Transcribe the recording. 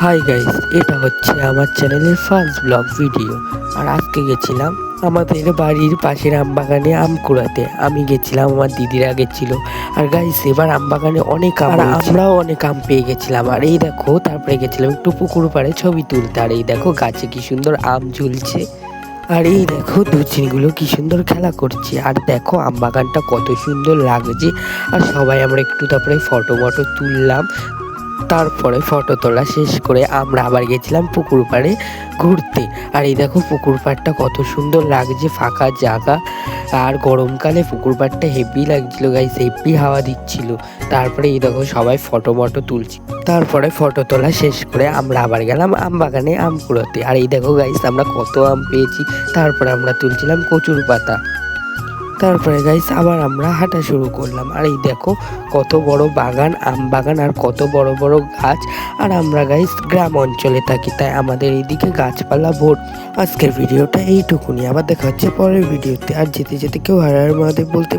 Hi guys, এটা হচ্ছে আমার চ্যানেলের ফার্স্ট ব্লগ ভিডিও। আর আজকে গেছিলাম আমাদের বাড়ির পাশের আমবাগানে আম কুড়াতে। আমি গেছিলাম, আমার দিদিরা গেছিল। আর গাইস এবার আমবাগানে অনেক আম, আর আমরাও অনেক আম পেয়ে গেছিলাম। আর এই দেখো, তারপরে গেছিলাম একটু পুকুর পাড়ে ছবি তুলতে। আর এই দেখো গাছে কি সুন্দর আম ঝুলছে। আর এই দেখো দুচিনিগুলো কি সুন্দর খেলা করছে। আর দেখো আমবাগানটা কত সুন্দর লাগছে। আর সবাই আমরা একটু তারপরে ফটো মটো তুললাম। তারপরে ফটো তোলা শেষ করে আমরা আবার গেছিলাম পুকুর পাড়ে ঘুরতে। আর এই দেখো পুকুর পাড়টা কত সুন্দর লাগছে, ফাঁকা জায়গা। আর গরমকালে পুকুর পাড়টা হেভি লাগছিল গাইস, হেভি হাওয়া দিচ্ছিল। তারপরে এই দেখো সবাই ফটো মটো তুলছি। তারপরে ফটো তোলা শেষ করে আমরা আবার গেলাম আম বাগানে আম কুড়োতে। আর এই দেখো গাইস আমরা কত আম পেয়েছি। তারপরে আমরা তুলছিলাম কচুর পাতা। তারপরে গাইস আবার আমরা হাঁটা শুরু করলাম। আর এই দেখো কত বড় বাগান, আম বাগান, আর কত বড় বড় গাছ। আর আমরা গাইস গ্রাম অঞ্চলে থাকি, তাই আমাদের এইদিকে গাছপালা ভোট। আজকের ভিডিওটা এইটুকুনি, আবার দেখা হচ্ছে পরের ভিডিওতে। আর যেতে যেতে কেউ হর হর মহাদেব বলতে